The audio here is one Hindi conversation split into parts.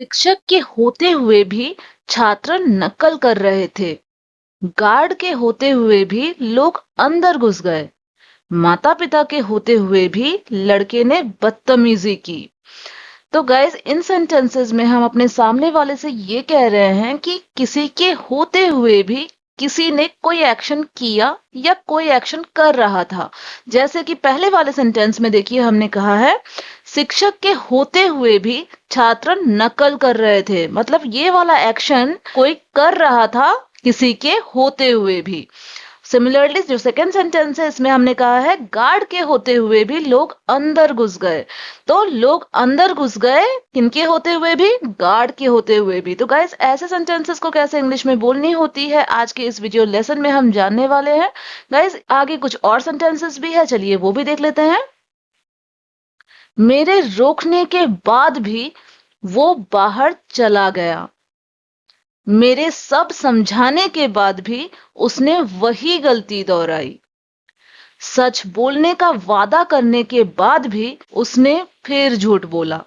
शिक्षक के होते हुए भी छात्र नकल कर रहे थे। गार्ड के होते हुए भी लोग अंदर घुस गए। माता पिता के होते हुए भी लड़के ने बदतमीजी की। तो गाइस, इन सेंटेंसेस में हम अपने सामने वाले से ये कह रहे हैं कि किसी के होते हुए भी किसी ने कोई एक्शन किया या कोई एक्शन कर रहा था। जैसे कि पहले वाले सेंटेंस में देखिए, हमने कहा है शिक्षक के होते हुए भी छात्र नकल कर रहे थे। मतलब ये वाला एक्शन कोई कर रहा था किसी के होते हुए भी। सिमिलरली जो सेकंड सेंटेंस है, इसमें हमने कहा है गार्ड के होते हुए भी लोग अंदर घुस गए। तो लोग अंदर घुस गए किनके होते हुए भी? गार्ड के होते हुए भी। तो गाइस, ऐसे सेंटेंसेस को कैसे इंग्लिश में बोलनी होती है, आज के इस वीडियो लेसन में हम जानने वाले हैं। गाइस, आगे कुछ और सेंटेंसेस भी है, चलिए वो भी देख लेते हैं। मेरे रोकने के बाद भी वो बाहर चला गया। मेरे सब समझाने के बाद भी उसने वही गलती दोहराई। सच बोलने का वादा करने के बाद भी उसने फिर झूठ बोला।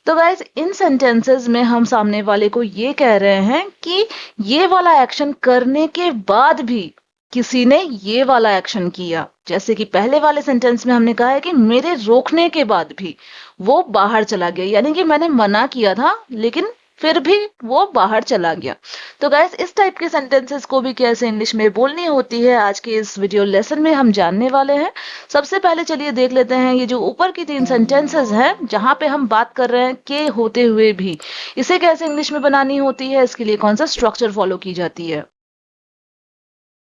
तो गाइस, इन सेंटेंसेस में हम सामने वाले को ये कह रहे हैं कि ये वाला एक्शन करने के बाद भी किसी ने ये वाला एक्शन किया। जैसे कि पहले वाले सेंटेंस में हमने कहा है कि मेरे रोकने के बाद भी वो बाहर चला गया, यानी कि मैंने मना किया था लेकिन फिर भी वो बाहर चला गया। तो गाइस, इस टाइप के सेंटेंसेस को भी कैसे इंग्लिश में बोलनी होती है, आज के इस वीडियो लेसन में हम जानने वाले हैं। सबसे पहले चलिए देख लेते हैं ये जो ऊपर की 3 सेंटेंसेस हैं, जहां पे हम बात कर रहे हैं के होते हुए भी, इसे कैसे इंग्लिश में बनानी होती है, इसके लिए कौन सा स्ट्रक्चर फॉलो की जाती है।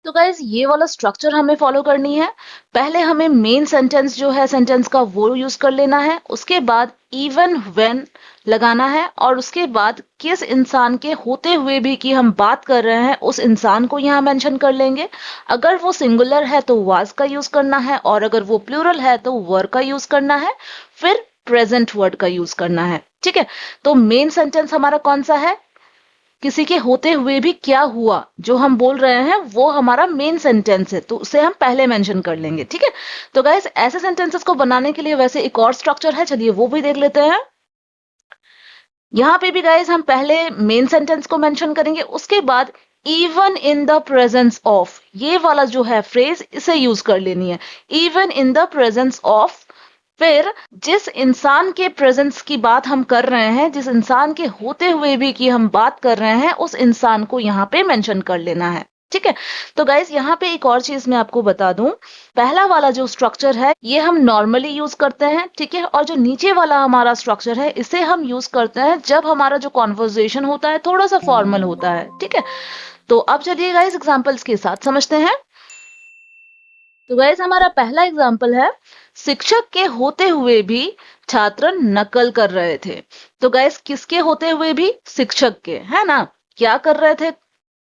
तो गाइज, ये वाला स्ट्रक्चर हमें फॉलो करनी है। पहले हमें मेन सेंटेंस जो है सेंटेंस का वो यूज कर लेना है, उसके बाद इवन व्हेन लगाना है, और उसके बाद किस इंसान के होते हुए भी कि हम बात कर रहे हैं उस इंसान को यहाँ मेंशन कर लेंगे। अगर वो सिंगुलर है तो वाज का यूज करना है, और अगर वो प्लूरल है तो वर का यूज करना है, फिर प्रेजेंट वर्ड का यूज करना है। ठीक है, तो मेन सेंटेंस हमारा कौन सा है? किसी के होते हुए भी क्या हुआ, जो हम बोल रहे हैं वो हमारा मेन सेंटेंस है, तो उसे हम पहले मेंशन कर लेंगे। ठीक है, तो गाइस, ऐसे सेंटेंसेस को बनाने के लिए वैसे एक और स्ट्रक्चर है, चलिए वो भी देख लेते हैं। यहाँ पे भी गाइस हम पहले मेन सेंटेंस को मेंशन करेंगे, उसके बाद even in the presence of, ये वाला जो है फ्रेज, इसे यूज कर लेनी है। Even in the presence of, फिर जिस इंसान के प्रेजेंस की बात हम कर रहे हैं, जिस इंसान के होते हुए भी कि हम बात कर रहे हैं, उस इंसान को यहाँ पे मेंशन कर लेना है। ठीक है, तो गाइस, यहाँ पे एक और चीज मैं आपको बता दूं। पहला वाला जो स्ट्रक्चर है ये हम नॉर्मली यूज करते हैं, ठीक है, और जो नीचे वाला हमारा स्ट्रक्चर है इसे हम यूज करते हैं जब हमारा जो कॉन्वर्जेशन होता है थोड़ा सा फॉर्मल होता है। ठीक है, तो अब चलिए गाइस एग्जांपल्स के साथ समझते हैं। तो गाइस, हमारा पहला एग्जाम्पल है, शिक्षक के होते हुए भी छात्र नकल कर रहे थे। तो गाइस, किसके होते हुए भी? शिक्षक के, है ना। क्या कर रहे थे?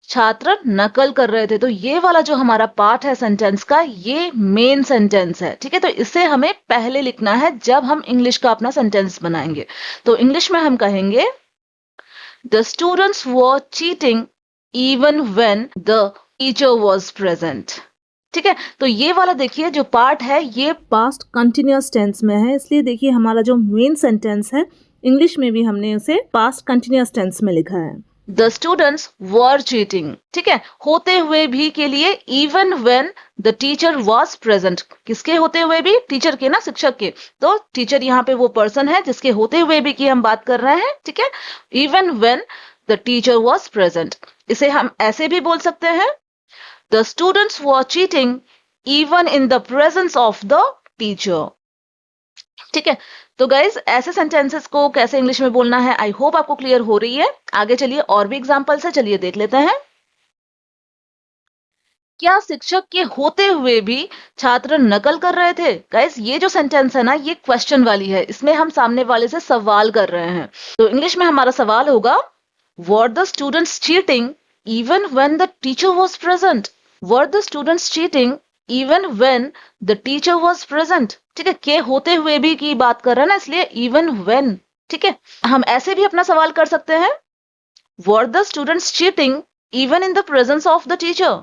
छात्र नकल कर रहे थे। तो ये वाला जो हमारा पार्ट है सेंटेंस का, ये मेन सेंटेंस है। ठीक है, तो इसे हमें पहले लिखना है जब हम इंग्लिश का अपना सेंटेंस बनाएंगे। तो इंग्लिश में हम कहेंगे the students were cheating even when the teacher was present. ठीक है, तो ये वाला देखिए जो पार्ट है ये पास्ट कंटिन्यूअस टेंस में है, इसलिए देखिए हमारा जो मेन सेंटेंस है इंग्लिश में भी हमने उसे पास्ट कंटिन्यूअस टेंस में लिखा है। The students were cheating. ठीक है, होते हुए भी के लिए even when the teacher was present, किसके होते हुए भी? टीचर के ना, शिक्षक के। तो टीचर यहाँ पे वो पर्सन है जिसके होते हुए भी की हम बात कर रहे हैं। ठीक है, even when the teacher was present, इसे हम ऐसे भी बोल सकते हैं, the students were cheating even in the presence of the teacher। ठीक है, तो गाइज, ऐसे सेंटेंसेस को कैसे इंग्लिश में बोलना है आई होप आपको क्लियर हो रही है। आगे चलिए और भी एग्जांपल्स है, चलिए देख लेते हैं। क्या शिक्षक के होते हुए भी छात्र नकल कर रहे थे? गाइस, ये जो सेंटेंस है ना ये क्वेश्चन वाली है, इसमें हम सामने वाले से सवाल कर रहे हैं। तो इंग्लिश में हमारा सवाल होगा, were the students cheating even when the teacher was present? Were the students cheating even when the teacher was present? ठीक है, के होते हुए भी की बात कर रहे हैं ना, इसलिए इवन व्हेन। ठीक है, हम ऐसे भी अपना सवाल कर सकते हैं, were the students cheating even in the presence of the teacher?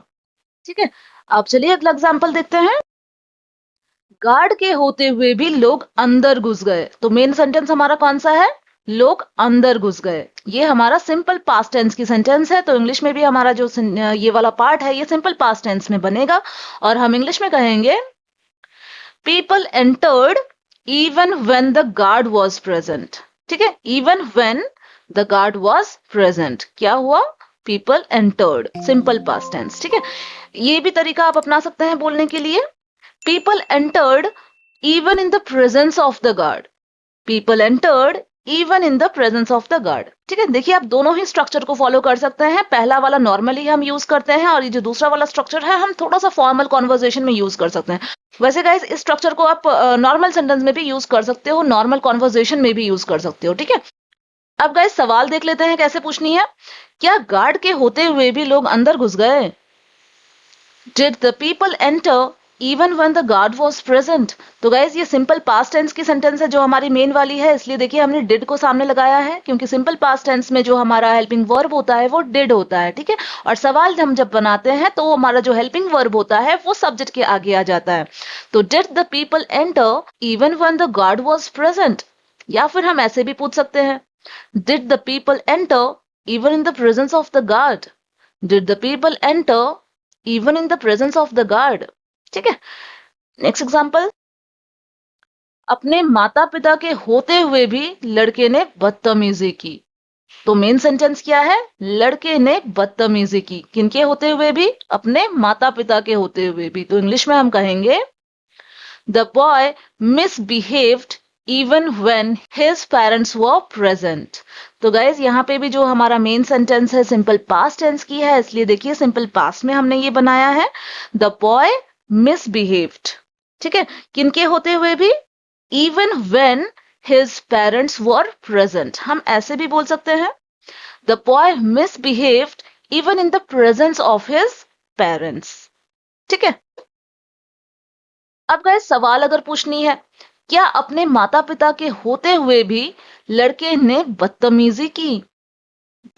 ठीक है, अब चलिए अगला एग्जाम्पल देखते हैं। गार्ड के होते हुए भी लोग अंदर घुस गए। तो मेन सेंटेंस हमारा कौन सा है? लोग अंदर घुस गए। ये हमारा सिंपल पास्ट टेंस की सेंटेंस है, तो इंग्लिश में भी हमारा जो ये वाला पार्ट है ये सिंपल पास्ट टेंस में बनेगा और हम इंग्लिश में कहेंगे people entered even when the guard was present. ठीक है, even when the guard was present क्या हुआ? People entered, simple past tense. ठीक है, ये भी तरीका आप अपना सकते हैं बोलने के लिए। People entered even in the presence of the guard. People entered even in the presence of the guard. ठीक है, देखिए आप दोनों ही स्ट्रक्चर को फॉलो कर सकते हैं। पहला वाला नॉर्मली हम यूज करते हैं और ये जो दूसरा वाला स्ट्रक्चर है हम थोड़ा सा फॉर्मल कॉन्वर्सेशन में यूज कर सकते हैं। वैसे गाइस इस स्ट्रक्चर को आप नॉर्मल सेंटेंस में भी यूज कर सकते हो, नॉर्मल कॉन्वर्सेशन में भी यूज कर सकते हो। ठीक है, अब गाइस सवाल देख लेते हैं कैसे पूछनी है। क्या गार्ड के होते हुए भी लोग अंदर घुस गए? Did the people enter even when the guard was present? तो गाइज ये सिंपल पास्ट टेंस की सेंटेंस है जो हमारी मेन वाली है, इसलिए देखिए हमने डिड को सामने लगाया है क्योंकि सिंपल पास्ट टेंस में जो हमारा हेल्पिंग वर्ब होता है वो डिड होता है। ठीक है, और सवाल हम जब बनाते हैं तो हमारा जो हेल्पिंग वर्ब होता है वो सब्जेक्ट के आगे आ जाता है। तो did the people enter even when the guard was present, या फिर हम ऐसे भी पूछ सकते हैं did the people enter even in the presence of the guard. Did the people enter even in the presence of the guard. ठीक है, नेक्स्ट एग्जांपल, अपने माता पिता के होते हुए भी लड़के ने बदतमीजी की। तो मेन सेंटेंस क्या है? लड़के ने बदतमीजी की। किनके होते हुए भी? अपने माता पिता के होते हुए भी। तो इंग्लिश में हम कहेंगे the boy misbehaved even when his parents were present. तो गाइज यहाँ पे भी जो हमारा मेन सेंटेंस है सिंपल पास्ट टेंस की है, इसलिए देखिए सिंपल पास्ट में हमने ये बनाया है द बॉय मिसबिहेव्ड। ठीक है, किनके होते हुए भी? Even when his parents were present. हम ऐसे भी बोल सकते हैं the boy misbehaved even in the presence of his parents. ठीक है, अब गाइस सवाल अगर पूछनी है, क्या अपने माता पिता के होते हुए भी लड़के ने बदतमीजी की?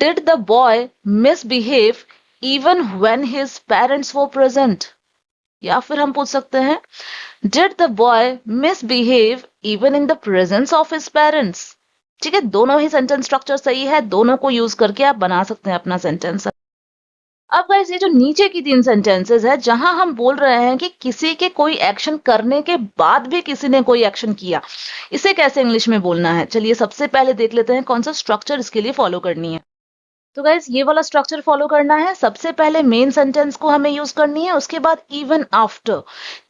Did the boy misbehave even when his parents were present? या फिर हम पूछ सकते हैं Did the boy misbehave even in the presence of his parents? ठीक है, दोनों ही सेंटेंस स्ट्रक्चर सही है, दोनों को यूज करके आप बना सकते हैं अपना सेंटेंस। अब गाइस ये जो नीचे की 3 सेंटेंसेस है जहां हम बोल रहे हैं कि किसी के कोई एक्शन करने के बाद भी किसी ने कोई एक्शन किया, इसे कैसे इंग्लिश में बोलना है? चलिए सबसे पहले देख लेते हैं कौन सा स्ट्रक्चर इसके लिए फॉलो करनी है। तो गाइस ये वाला स्ट्रक्चर फॉलो करना है। सबसे पहले मेन सेंटेंस को हमें यूज करनी है, उसके बाद इवन आफ्टर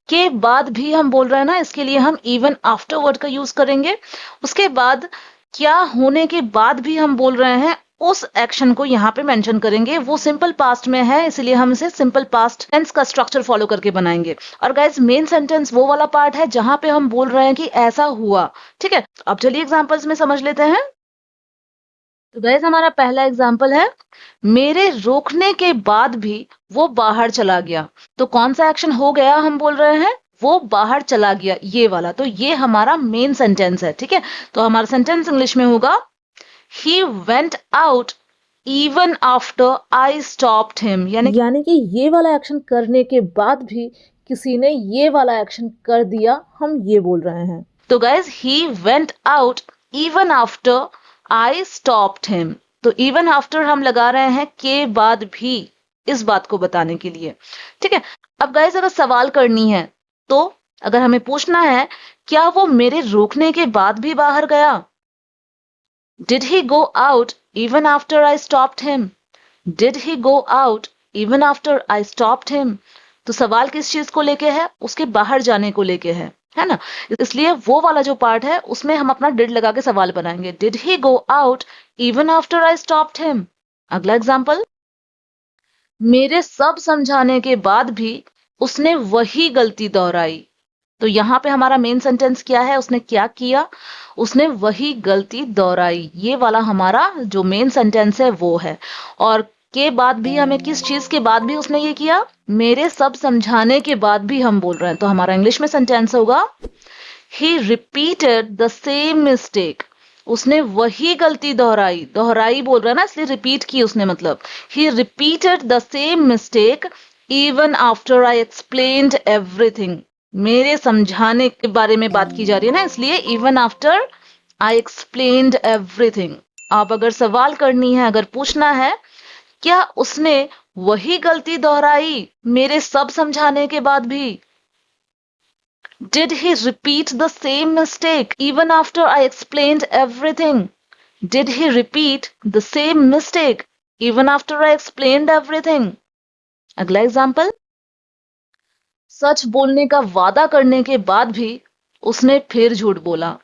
के बाद भी हम बोल रहे हैं ना, इसके लिए हम इवन आफ्टर वर्ड का यूज करेंगे। उसके बाद क्या होने के बाद भी हम बोल रहे हैं उस एक्शन को यहाँ पे मेंशन करेंगे। वो सिंपल पास्ट में है इसलिए हम इसे सिंपल पास्ट टेंस का स्ट्रक्चर फॉलो करके बनाएंगे। और गाइस मेन सेंटेंस वो वाला पार्ट है जहां पे हम बोल रहे हैं कि ऐसा हुआ। ठीक है, अब चलिए एग्जांपल्स में समझ लेते हैं। तो गाइस हमारा पहला एग्जांपल है मेरे रोकने के बाद भी वो बाहर चला गया। तो कौन सा एक्शन हो गया? हम बोल रहे हैं वो बाहर चला गया, ये वाला। तो ये हमारा मेन सेंटेंस है। ठीक है, तो हमारा सेंटेंस इंग्लिश में होगा He went out even after I stopped him। यानी कि ये वाला एक्शन करने के बाद भी किसी ने ये वाला एक्शन कर दिया, हम ये बोल रहे हैं। तो guys he went out even after I stopped him। तो even after हम लगा रहे हैं के बाद भी, इस बात को बताने के लिए। ठीक है, अब गाइज अगर सवाल करनी है तो अगर हमें पूछना है क्या वो मेरे रोकने के बाद भी बाहर गया? Did he go out even after I stopped him? Did he go out even after I stopped him? तो सवाल किस चीज को लेके है? उसके बाहर जाने को लेके है ना? इसलिए वो वाला जो पार्ट है उसमें हम अपना did लगा के सवाल बनाएंगे। Did he go out even after I stopped him? अगला एग्जाम्पल, मेरे सब समझाने के बाद भी उसने वही गलती दोहराई। तो यहाँ पे हमारा मेन सेंटेंस क्या है? उसने क्या किया? उसने वही गलती दोहराई। ये वाला हमारा जो मेन सेंटेंस है वो है। और के बाद भी हमें किस चीज के बाद भी उसने ये किया? मेरे सब समझाने के बाद भी हम बोल रहे हैं। तो हमारा इंग्लिश में सेंटेंस होगा ही रिपीटेड द सेम मिस्टेक। उसने वही गलती दोहराई, दोहराई बोल रहा है ना इसलिए रिपीट की उसने, मतलब he repeated the same mistake even after I explained everything. मेरे समझाने के बारे में बात की जा रही है ना, इसलिए even after I explained everything. आप अगर सवाल करनी है, अगर पूछना है, क्या उसने वही गलती दोहराई मेरे सब समझाने के बाद भी? Did he repeat the same mistake even after I explained everything? Did he repeat the same mistake even after I explained everything? अगला एग्जाम्पल, सच बोलने का वादा करने के बाद भी उसने फिर झूठ बोला।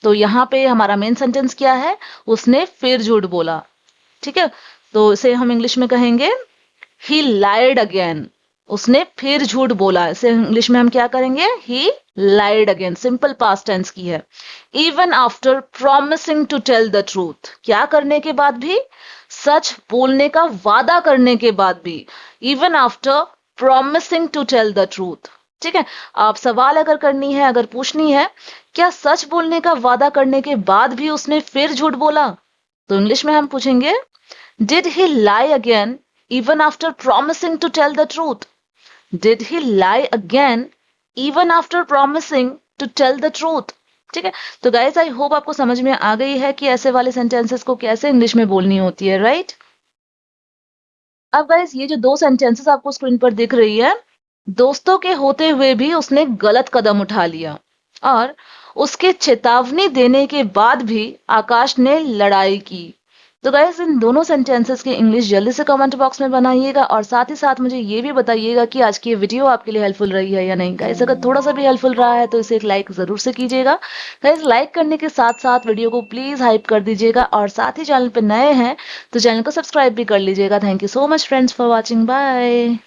तो यहाँ पे हमारा मेन सेंटेंस क्या है? उसने फिर झूठ बोला। ठीक है, तो इसे हम इंग्लिश में कहेंगे ही लाइड अगेन। उसने फिर झूठ बोला। इसे इंग्लिश में हम क्या करेंगे? He lied again. Simple past tense की है। Even after promising to tell the truth. क्या करने के बाद भी? सच बोलने का वादा करने के बाद भी। Even after promising to tell the truth. ठीक है, आप सवाल अगर करनी है, अगर पूछनी है, क्या सच बोलने का वादा करने के बाद भी उसने फिर झूठ बोला? तो इंग्लिश में हम पूछेंगे did he lie again even after promising to tell the truth? Did he lie again even after promising to tell the truth? ठीक है, तो गाइस आई होप आपको समझ में आ गई है कि ऐसे वाले सेंटेंसेस को कैसे इंग्लिश में बोलनी होती है, राइट? अब गाइस ये जो दो सेंटेंसेस आपको स्क्रीन पर दिख रही है, दोस्तों के होते हुए भी उसने गलत कदम उठा लिया और उसके चेतावनी देने के बाद भी आकाश ने लड़ाई की। तो गाइस इन दोनों सेंटेंसेस की इंग्लिश जल्दी से कमेंट बॉक्स में बनाइएगा और साथ ही साथ मुझे ये भी बताइएगा कि आज की ये वीडियो आपके लिए हेल्पफुल रही है या नहीं। गाइस अगर थोड़ा सा भी हेल्पफुल रहा है तो इसे एक लाइक जरूर से कीजिएगा। गाइस लाइक करने के साथ साथ वीडियो को प्लीज हाइप कर दीजिएगा और साथ ही चैनल पर नए हैं तो चैनल को सब्सक्राइब भी कर लीजिएगा। Thank you so much friends for watching. Bye.